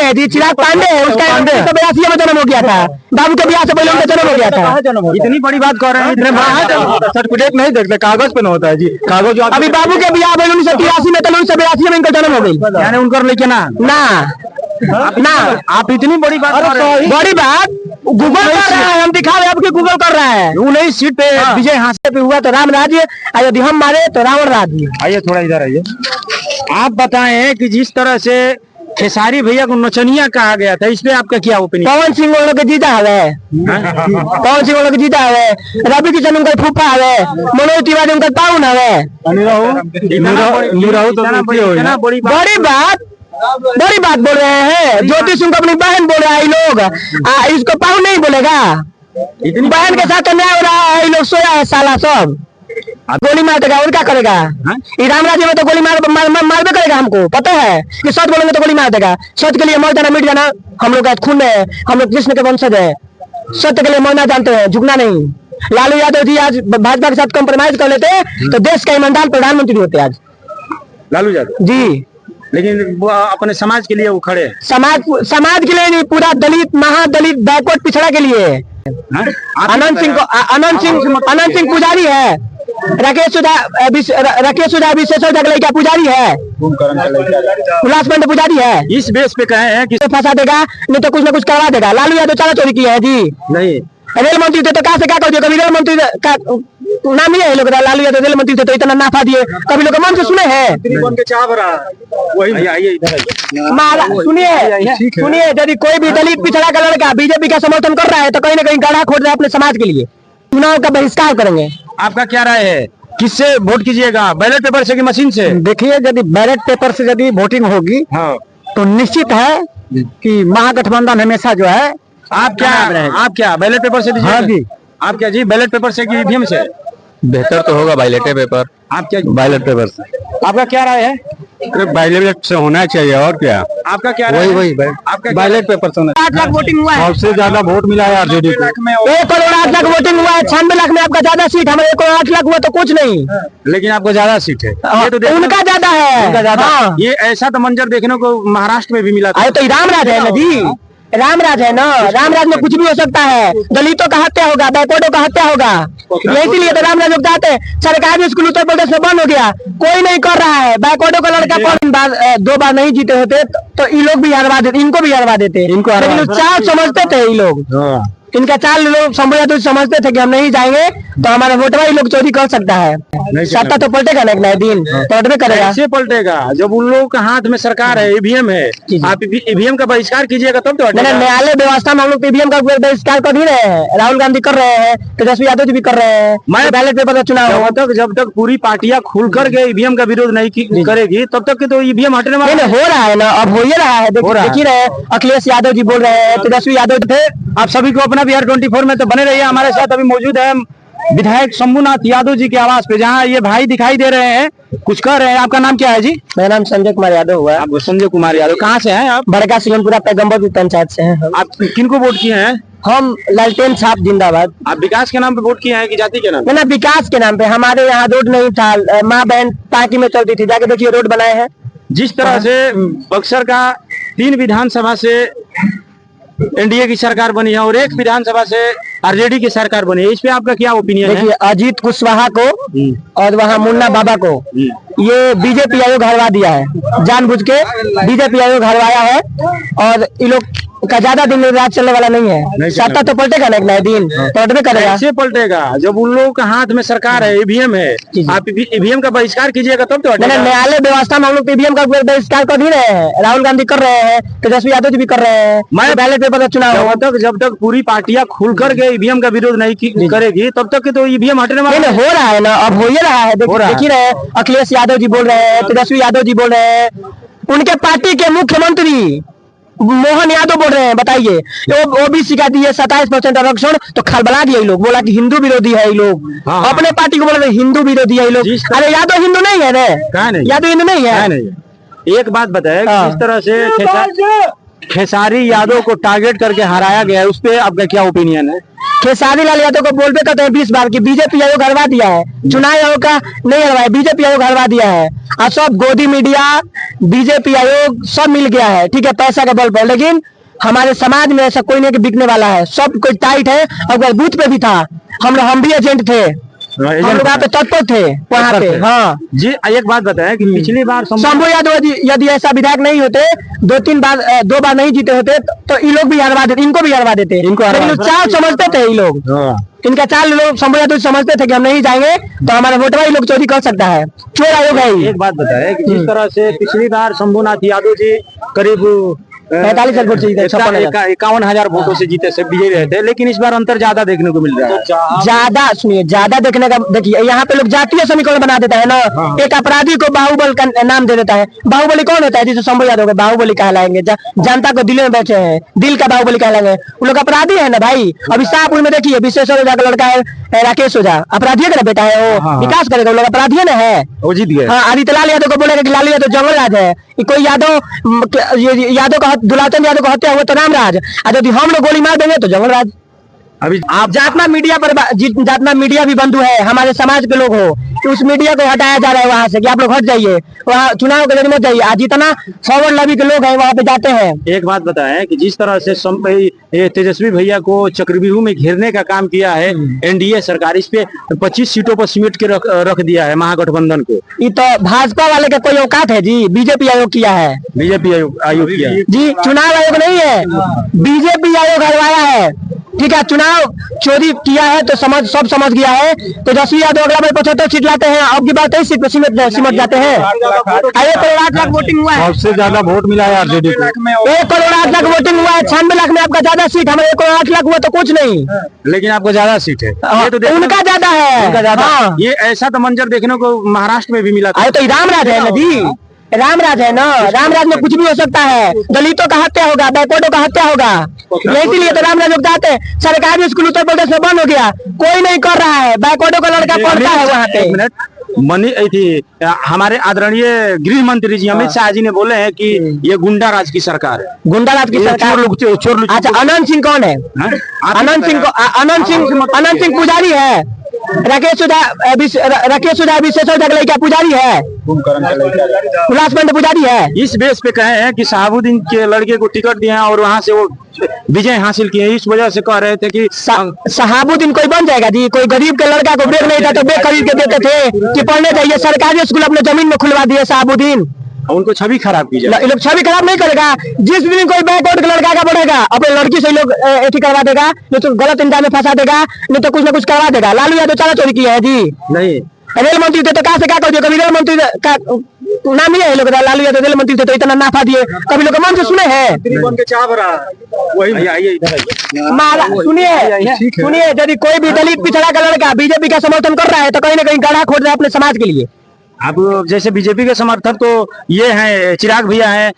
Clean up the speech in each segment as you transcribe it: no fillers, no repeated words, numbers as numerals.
है जी, चिराग पांडे है, उसका 1982 में जन्म हो गया था। बाबू के ब्याह से पहले उनका जन्म हो गया था। इतनी बड़ी बात कर रहे हैं, इतने सर्टिफिकेट नहीं देखते, कागज पे न होता है जी। कागज अभी बाबू के ब्याह 1983 में, 1982 में इनका जन्म हो गई, यानी उनका लेके ना आप इतनी बड़ी बात कर रहे हैं। बड़ी बात गूगल कर रहा है, हम दिखा रहे हैं आपके, गूगल कर रहा है। 19 सीट पे विजय हासिल पे हुआ तो राम राज्य, यदि हम मारे तो रावण राज्य। आइए थोड़ा इधर आइए, आप बताएं कि जिस तरह से खेसारी भैया को नचनिया कहा गया था, इस पे आपका क्या ओपिनियन? पवन सिंह लोग के जीता है, पवन सिंह लोग जीता है, रवि किशन उनका फूफा है, मनोज तिवारी उनका टाउन है। बड़ी बात बोल रहे हैं, ज्योति सिंह को अपनी बहन बोल रहा है लोग, इसको पाहु नहीं बोलेगा। बहन के साथ अन्याय हो रहा है, लोग सोया है साला सब, गोली मार देगा और क्या करेगा? राम राज्य में तो गोली मारबे करेगा, हमको पता है कि सच बोलेंगे तो गोली मार देगा। सच के लिए मर जाना मिट जाना हम लोग का खून है, हम लोग कृष्ण के वंशज है, सत्य के लिए मरना जानते हैं, झुकना नहीं। लालू यादव जी आज भाजपा के साथ कॉम्प्रोमाइज कर लेते तो देश का ईमानदार प्रधानमंत्री होते आज लालू यादव जी, लेकिन वो अपने समाज के लिए वो खड़े हैं। समाज के लिए नहीं, पूरा दलित, महादलित, बैकवर्ड पिछड़ा के लिए। अनंत सिंह पुजारी है, राकेश सुधा विशेषज्ञ का पुजारी है, उल्लास पांडे पुजारी है। इस बेस पे कहे हैं कि फंसा देगा, नहीं तो कुछ न कुछ करवा देगा। लालू यादव चारा चोरी किया है जी, नहीं रेल मंत्री थे तो कहा से क्या कर दिया? कभी रेल मंत्री का नाम ही है लोग, लालू यादव रेल मंत्री थे तो इतना नाफा दिए, कभी लोग मन से सुने हैं? सुनिए, यदि कोई भी दलित पिछड़ा का लड़का बीजेपी का समर्थन कर रहा है तो कहीं ना कहीं गड्ढा खोद रहा है अपने समाज के लिए। चुनाव का बहिष्कार करेंगे। आपका क्या राय है, किससे वोट कीजिएगा, बैलेट पेपर से कि मशीन से? देखिए, यदि बैलेट पेपर से यदि वोटिंग होगी तो निश्चित है कि महागठबंधन हमेशा जो है। आप क्या बैलेट पेपर से दीजिएगा? हाँ जी। आप क्या जी, बैलेट पेपर से कि ईवीएम से? बेहतर तो होगा बैलेट पेपर। आप क्या? बैलेट पेपर से। आपका क्या राय है? बैलेट से होना चाहिए, और क्या? आपका क्या? वही आपका बैलेट पेपर से होना। 8 लाख वोटिंग हुआ है, सबसे ज्यादा वोट मिला है आरजेडी को। 1 करोड़ 8 लाख वोटिंग हुआ है, 96 लाख में आपका ज्यादा सीट, हमारे 1 करोड़ 8 लाख हुआ तो कुछ नहीं, लेकिन आपको ज्यादा सीट है। ये तो उनका ज्यादा है, उनका ज्यादा। हाँ। ये ऐसा तो मंजर देखने को महाराष्ट्र में भी मिला था। तो रामराज है ना जी, रामराज है ना, रामराज में कुछ भी हो सकता है। दलितों का हत्या होगा, बैकवर्डों का हत्या होगा, इसीलिए तो रामराज लोग चाहते हैं। सरकारी स्कूल उत्तर प्रदेश में बंद हो गया, कोई नहीं कर रहा है। बैकवर्डों का लड़का 2 बार नहीं जीते होते तो ये लोग भी हरवा देते, इनको भी हरवा देते, लेकिन चाल समझते थे ये लोग। इनका चाल लोग समझते थे कि हम नहीं जाएंगे तो हमारा वोटवा ही लोग चोरी कर सकता है। सत्ता तो पलटेगा ना एक नए दिन, पलटबे करेगा। कैसे पलटेगा जब उन लोगों के हाथ में सरकार है, ईवीएम है? आप ईवीएम का बहिष्कार कीजिएगा तब तो। न्यायालय व्यवस्था में हम लोग ईवीएम का बहिष्कार कर ही रहे हैं, राहुल गांधी कर रहे हैं, तेजस्वी यादव जी भी कर रहे हैं। मैं बैलेट पेपर का चुनाव जब तक पूरी पार्टियां खुल करके ईवीएम का विरोध नहीं करेगी तब तक तो ईवीएम हटने वाला हो रहा है ना, अब हो ही रहा है, देख ही रहे। अखिलेश यादव जी बोल रहे हैं, तेजस्वी यादव थे। आप सभी को अपना बिहार 24 में तो बने रहिए। हमारे साथ अभी मौजूद है विधायक शंभुनाथ यादव जी के आवास पे, जहाँ ये भाई दिखाई दे रहे हैं, कुछ कर रहे हैं। आपका नाम क्या है जी? मेरा नाम संजय कुमार यादव हुआ है। आप संजय कुमार यादव कहाँ से हैं आप? बड़का सिंहपुरा पैगम्बरपुर पंचायत से हैं। आप किनको वोट किए हैं? हम लालटेन छाप जिंदाबाद। आप विकास के नाम पे वोट किए हैं कि जाति के नाम पे? ना, विकास के नाम पे। हमारे यहाँ रोड नहीं था, माँ बहन टाँकी में चलती थी, जाके देखिए रोड बनाए हैं। जिस तरह से बक्सर का 3 विधानसभा से एनडीए की सरकार बनी है और 1 विधानसभा से आरजेडी की सरकार बनी है, इस पे आपका क्या ओपिनियन है? देखिए, अजीत कुशवाहा को और वहाँ मुन्ना बाबा को ये बीजेपी आयोग हरवा दिया है, जानबूझ के बीजेपी आयोग हरवाया है। और ये लोग का ज्यादा दिन राज चलने वाला नहीं है। सत्ता तो पलटेगा ना एक नए दिन, पलटबे करेगा। कैसे पलटेगा जब उन लोगों के हाथ में सरकार है, ईवीएम है? आप ईवीएम का बहिष्कार कीजिएगा तब तो। न्यायालय व्यवस्था में हम लोग ईवीएम का बहिष्कार कर ही रहे हैं, राहुल गांधी कर रहे हैं, तेजस्वी यादव जी भी कर रहे हैं। मैं बैलेट पेपर का चुनाव जब तक पूरी पार्टियां खुल करके ईवीएम का विरोध नहीं करेगी तब तक तो ईवीएम हटने वाला हो रहा है ना, अब हो ही रहा है, देख ही रहे। अखिलेश यादव जी बोल रहे हैं, तेजस्वी यादव जी बोल रहे हैं, उनके पार्टी के मुख्यमंत्री मोहन यादव बोल रहे हैं। बताइए, ओबीसी का दिए 27% आरक्षण तो खलबला दिया लोग, बोला कि हिंदू विरोधी है ये लोग। अपने पार्टी को बोल रहे हिंदू विरोधी है ये लोग। अरे यादव हिंदू नहीं है रे, यादव हिंदू नहीं है। एक बात बताए, किस तरह से खेसारी यादव को टारगेट करके हराया गया है, उस पर आपका क्या ओपिनियन है? खेसारी लाल यादव को बोलबे करते हैं 20 बार कि बीजेपी आयोग हरवा दिया है, चुनाव आयोग का नहीं हरवाया, बीजेपी आयोग हरवा दिया है। और सब गोदी मीडिया, बीजेपी आयोग सब मिल गया है, ठीक है, पैसा के बल पर। लेकिन हमारे समाज में ऐसा कोई नहीं कि बिकने वाला है, सब कोई टाइट है। अगर बूथ पे भी था, हम भी एजेंट थे, हम लोग वहाँ पे तत्पर थे वहाँ पे। हाँ जी, एक बात बताएं कि पिछली बार शंभू यादव यदि ऐसा विधायक नहीं होते, 2 बार नहीं जीते होते, तो ये लोग भी हरवा देते, इनको भी हरवा देते। लेकिन चाल समझते थे ये लोग, इनका चाल लोग शंभू यादव समझते थे कि हम नहीं जाएंगे तो हमारा वोटवा ही लोग चोरी कर सकता है, चोर आयोग है। एक बात बताएं कि जिस तरह से पिछली बार शंभूनाथ यादव जी करीब 45,000 वोट से जीते, 51,000 वोटों से जीते से विजयी रहे थे, लेकिन इस बार अंतर ज्यादा देखने को मिल रहा है। ज्यादा सुनिए, ज्यादा देखने का देखिए, यहाँ पे लोग जातीय समीकरण बना देता है ना। एक अपराधी को बाहुबल का नाम दे देता है। बाहुबली कौन होता है? जिसे शंभू यादव को बाहुबली कहलाएंगे, जनता को दिल में बैठे हैं, दिल का बाहुबली कहलाएंगे, वो लोग अपराधी है ना भाई। अभी शाहपुर में देखिए, विशेष ओझा का लड़का है राकेश ओझा, अपराधी का बेटा है, वो विकास करेगा, वो लोग अपराधी ना है, वो जीत गए। हाँ, आदित्य लाल यादव को बोलेगा कि लालू यादव जंगल राज है, कोई यादव का दुलाचंद यादव को हत्या हुआ तो रामराज, और यदि हम लोग गोली मार देंगे तो जंगल राज। अभी आप जितना मीडिया पर जितना मीडिया भी बंधु है, हमारे समाज के लोग हो, तो उस मीडिया को हटाया जा रहा है वहाँ से कि आप लोग हट जाइए, वहाँ चुनाव के लिए मत जाइए। आज जितना फॉरवर्ड लॉबी के लोग हैं वहाँ पे जाते हैं। एक बात बताएं कि जिस तरह से ये तेजस्वी भैया को चक्रव्यूह में घेरने का काम किया है एनडीए सरकार, इस पे 25 सीटों पर सिमट के रख दिया है महागठबंधन को। ये तो भाजपा वाले का कोई औकात है जी, बीजेपी आयोग किया है, बीजेपी आयोग किया है जी, चुनाव आयोग नहीं है, बीजेपी आयोग हरवाया है, ठीक है। चुनाव चोरी किया है तो सब समझ गया है। तेजस्वी यादव अगला बार 75 सीट लाते हैं, अब की बार 23 सीट पे सिमट जाते हैं। 1 करोड़ 8 लाख वोटिंग हुआ है, सबसे ज्यादा वोट मिला है आरजेडी को। 1 करोड़ 8 लाख वोटिंग हुआ है, 96 लाख में आपका ज्यादा सीट, हमारे 1 करोड़ 8 लाख हुआ तो कुछ नहीं, लेकिन आपको ज्यादा सीट है। ये तो उनका ज्यादा है, उनका ज्यादा। हाँ। ये ऐसा तो मंजर देखने को महाराष्ट्र में भी मिला था। अरे तो रामराज है ना जी, रामराज है ना, रामराज में कुछ भी हो सकता है। दलितों का हत्या होगा, बैकवर्डों का हत्या होगा, इसीलिए तो रामराज लोग चाहते हैं। सरकारी स्कूल उत्तर प्रदेश में बंद हो गया, कोई नहीं कर रहा है, बैकवर्डों का लड़का पढ़ता है वहाँ पे। एक मिनट, थी हमारे आदरणीय गृह मंत्री जी अमित शाह जी ने बोले हैं कि ये गुंडा राज की सरकार है, गुंडा राज की सरकार। चोर। अच्छा, अनंत सिंह कौन है? अनंत सिंह पुजारी है, राकेश सुधा विशेष क्या पुजारी है, उल्लास पांडे पुजारी है। इस बेस पे कहे हैं कि शहाबुद्दीन के लड़के को टिकट दिए हैं और वहाँ से वो विजय हासिल किए, इस वजह से कह रहे थे कि शहाबुद्दीन कोई बन जाएगा जी? कोई गरीब के लड़का को बैग नहीं था तो बैग खरीद के देते थे कि पढ़ने जाइए। सरकारी स्कूल अपने जमीन में खुलवा दिए शहाबुद्दीन, उनको छवि खराब की जाए। लोग छवि खराब नहीं करेगा। जिस दिन कोई बैकवर्ड का लड़का का बढ़ेगा, अपने लड़की से लोग एथी करवा देगा, नहीं तो गलत इंजाम में फंसा देगा, नहीं तो कुछ ना कुछ करवा देगा। लालू यादव चारा चोरी किया है जी, नहीं रेल मंत्री थे तो कहाँ से क्या कर दिया? कभी रेल मंत्री का नाम ही है लोग, लालू यादव रेल मंत्री थे तो इतना नाफा दिए, कभी लोग मन से सुने हैं? सुनिए, यदि कोई भी दलित पिछड़ा का लड़का बीजेपी का समर्थन कर रहा है तो कहीं ना कहीं गड्ढा खोद रहा है अपने समाज के लिए। अब जैसे बीजेपी के समर्थक तो ये हैं, चिराग भैया हैं,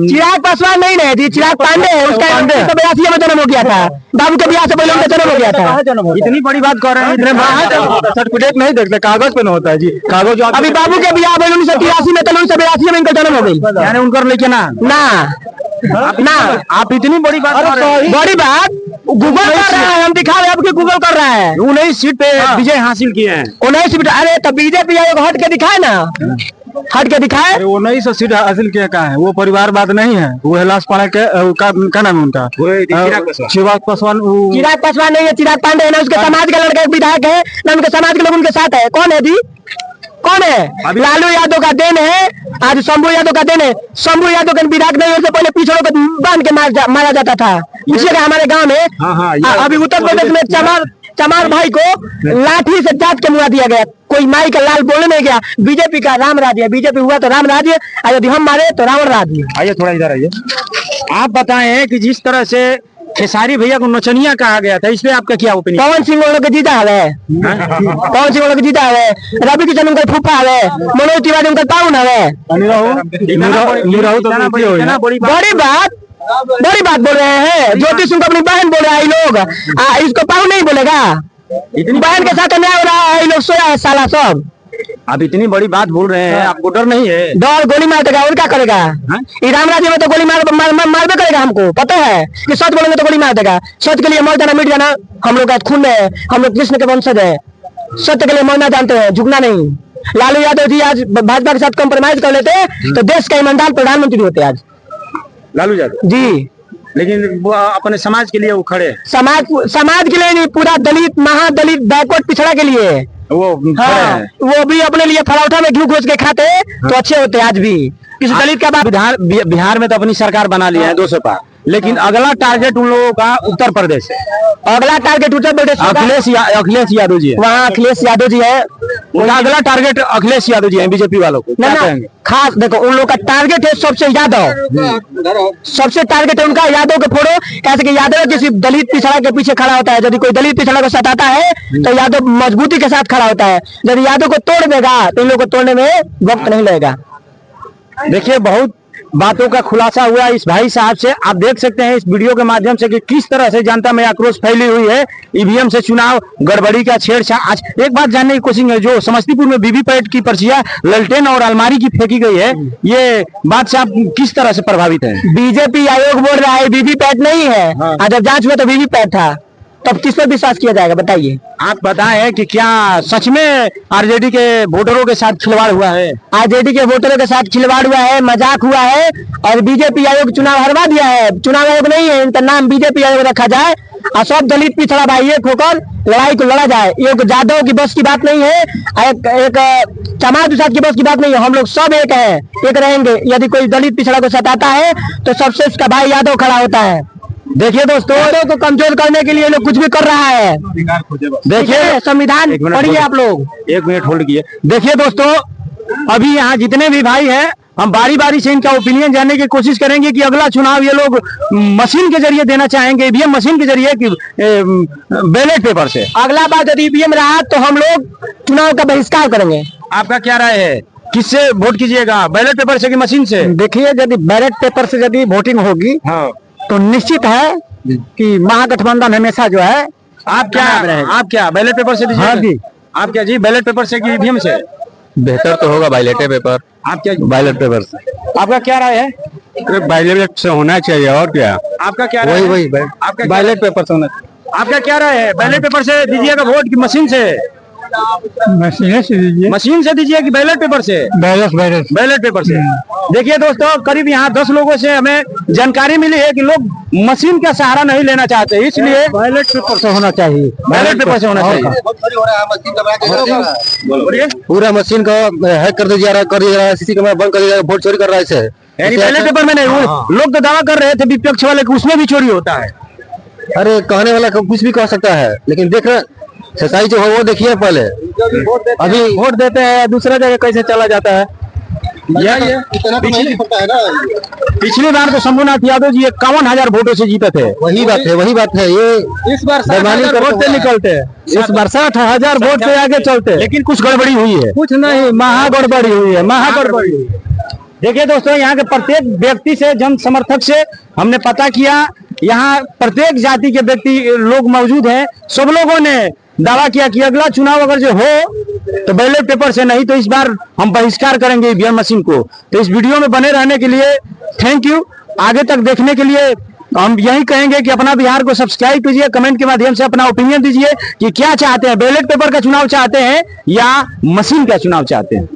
चिराग पासवान नहीं है जी, चिराग पांडे है, उसका 82 में जन्म हो गया था, बाबू के ब्याह से पहले उनका जन्म हो गया था। इतनी बड़ी बात कर रहे हैं, इतने सर्टिफिकेट नहीं देखते, कागज पे न होता है जी, कागज। अभी बाबू के ब्याह 1983 में, 1982 में इनका जन्म हो गई, यानी उनका लेके ना आप इतनी बड़ी बात कर रहे हैं। बड़ी बात गूगल कर रहा है, हम दिखा रहे हैं आपके, गूगल कर रहा है। 19 सीट पे विजय हासिल किए हैं, 19 सीट। अरे तो बीजेपी आयोग हट के दिखाए ना, हट के दिखाए। 19 सीट हासिल किया कहाँ है? वो परिवारवाद नहीं है, वो है लाश पाना के क्या नाम है उनका? चिराग पासवान। चिराग पासवान नहीं है, चिराग पांडे है ना, उसके समाज का लड़का एक विधायक है ना, उनके समाज के लोग उनके साथ है। कौन है जी, कौन है? लालू यादव का देन है, आज शंभू यादव का देन है। शंभू यादव के विधायक नहीं होने से पहले पिछड़ों को बांध के मारा जाता था, पूछिएगा हमारे गांव में। अभी उत्तर प्रदेश में चमार भाई को लाठी से जात के मुआ दिया गया, कोई माई का लाल बोलने नहीं गया। बीजेपी का राम राज्य, बीजेपी हुआ तो राम राज्य, यदि हम मारे तो रावण राज्य। आइए थोड़ा इधर आइए, आप बताएं कि जिस तरह से खेसारी भैया को नचनिया कहा गया था, इसमें आपका क्या ओपिनियन? पवन सिंह वालों के जीता है, पवन सिंह वालों के जीता है, रवि किशन उनका फूफा है, मनोज तिवारी उनका टाउन है। बड़ी बात बोल रहे हैं, ज्योति सिंह को अपनी बहन बोल रहा है ये लोग, इसको पाहु नहीं बोलेगा? बहन के साथ अन्याय हो रहा है, ये लोग सोया है साला सब। आप इतनी बड़ी बात बोल रहे हैं, आपको डर नहीं है? डर गोली मार देगा और क्या करेगा? ये राम राज्य में तो गोली मारबे करेगा, हमको पता है कि सच बोलेंगे तो गोली मार देगा। सच के लिए मर जाना मिट जाना हम लोग का खून में है, हम लोग कृष्ण के वंशज है। सत्य के लिए मरना जानते हैं, झुकना नहीं। लालू यादव जी आज भाजपा के साथ कॉम्प्रोमाइज कर लेते तो देश का ईमानदार प्रधानमंत्री होते आज लालू यादव जी। लेकिन वो अपने समाज के लिए वो खड़े हैं। समाज के लिए नहीं, पूरा दलित महादलित बैकवर्ड पिछड़ा के लिए वो खड़े हैं। वो भी अपने लिए पराठा में घी घोष के खाते तो अच्छे होते आज भी। किसी दलित का बात बिहार में तो अपनी सरकार बना लिया है 200 पार, लेकिन अगला टारगेट उन लोगों का उत्तर प्रदेश है। अगला टारगेट उत्तर प्रदेश अखिलेश यादव जी है वहाँ, अखिलेश यादव जी है, उनका अगला टारगेट अखिलेश यादव जी है। बीजेपी वालों को क्या कहेंगे? खास देखो उन लोग का टारगेट है सबसे यादव, सबसे टारगेट है उनका यादव के फोड़ो। कैसे कि यादव किसी दलित पिछड़ा के पीछे खड़ा होता है, यदि कोई दलित पिछड़ा को सताता है तो यादव मजबूती के साथ खड़ा होता है। यदि यादव को तोड़ देगा तो इन लोग को तोड़ने में वक्त नहीं लगेगा। देखिए, बहुत बातों का खुलासा हुआ इस भाई साहब से। आप देख सकते हैं इस वीडियो के माध्यम से कि किस तरह से जनता में आक्रोश फैली हुई है। ईवीएम से चुनाव गड़बड़ी का छेड़छाड़। आज एक बात जानने की कोशिश है, जो समस्तीपुर में वीवीपैट की पर्चियां ललटेन और अलमारी की फेंकी गई है, ये बात से आप किस तरह से प्रभावित हैं? बीजेपी आयोग बोल रहा है वीवीपैट नहीं है, और जब जांच हुआ तो वीवीपैट था, तब किस पर विश्वास किया जाएगा बताइए? आप बताएं कि क्या सच में आरजेडी के वोटरों के साथ खिलवाड़ हुआ है? आरजेडी के वोटरों के साथ खिलवाड़ हुआ है, मजाक हुआ है, और बीजेपी आयोग चुनाव हरवा दिया है। चुनाव आयोग नहीं है, इनका नाम बीजेपी आयोग रखा जाए और सब दलित पिछड़ा भाई एक होकर लड़ाई को लड़ा जाए। ये जादव की बस की बात नहीं है, एक समाज विषाद की बस की बात नहीं है। हम लोग सब एक है, एक रहेंगे। यदि कोई दलित पिछड़ा को सताता है तो सबसे उसका भाई यादव खड़ा होता है। देखिए दोस्तों, को कमजोर करने के लिए लोग कुछ भी कर रहा है। देखिए संविधान पढ़िए आप लोग। 1 मिनट होल्ड किए। देखिए दोस्तों, अभी यहाँ जितने भी भाई हैं, हम बारी बारी से इनका ओपिनियन जानने की कोशिश करेंगे कि अगला चुनाव ये लोग मशीन के जरिए देना चाहेंगे, ईवीएम मशीन के जरिए कि बैलेट पेपर से। अगला बार यदि ईवीएम रहा तो हम लोग चुनाव का बहिष्कार करेंगे। आपका क्या राय है, किससे वोट कीजिएगा, बैलेट पेपर से कि मशीन से? देखिए, यदि बैलेट पेपर से यदि वोटिंग होगी तो निश्चित है कि महागठबंधन हमेशा जो है। आप क्या बैलेट पेपर से दीजिए? हाँ जी। आप क्या जी, बैलेट पेपर से कि ईवीएम से? बेहतर तो होगा बैलेट पेपर। आप क्या? बैलेट पेपर से। आपका क्या राय है? बैलेट से होना चाहिए, और क्या? आपका क्या राय? वही आपका बैलेट पेपर से होना। आपका क्या राय है, बैलेट पेपर से दीजिएगा वोट की मशीन से? मशीन से दीजिए। मशीन से दीजिए कि बैलेट पेपर से? बैलेट पेपर से। देखिए दोस्तों, करीब यहाँ 10 लोगों से हमें जानकारी मिली है कि लोग मशीन का सहारा नहीं लेना चाहते, इसलिए बैलेट पेपर से होना चाहिए। बैलेट पेपर से होना चाहिए। पूरा मशीन को हैक कर दिया रहा है, सीसी कैमरा बंद कर दिया, वोट चोरी कर रहा है इसे। यानी बैलेट पेपर में नहीं, लोग तो दावा कर रहे थे विपक्ष वाले कि उसमें भी चोरी होता है। अरे कहने वाला कुछ भी कह सकता है, लेकिन देख रहे सच्चाई जो है वो देखिए पहले। अभी वोट देते हैं, दूसरा जगह कैसे चला जाता है। पिछली बार तो शंभुनाथ यादव जी 51,000 वोटों से जीते थे। वही बात है। ये इस बार वोट से निकलते, इस बार 60,000 वोट से आगे चलते, लेकिन कुछ गड़बड़ी हुई है। कुछ नहीं, महागड़बड़ी हुई है, महागड़बड़ी। देखिए दोस्तों, यहाँ के प्रत्येक व्यक्ति से, जन समर्थक से हमने पता किया, यहाँ प्रत्येक जाति के व्यक्ति लोग मौजूद हैं। सब लोगों ने दावा किया कि अगला चुनाव अगर जो हो तो बैलेट पेपर से, नहीं तो इस बार हम बहिष्कार करेंगे ईवीएम मशीन को। तो इस वीडियो में बने रहने के लिए थैंक यू। आगे तक देखने के लिए हम यही कहेंगे कि अपना बिहार को सब्सक्राइब कीजिए, कमेंट के माध्यम से अपना ओपिनियन दीजिए कि क्या चाहते हैं, बैलेट पेपर का चुनाव चाहते हैं या मशीन का चुनाव चाहते हैं।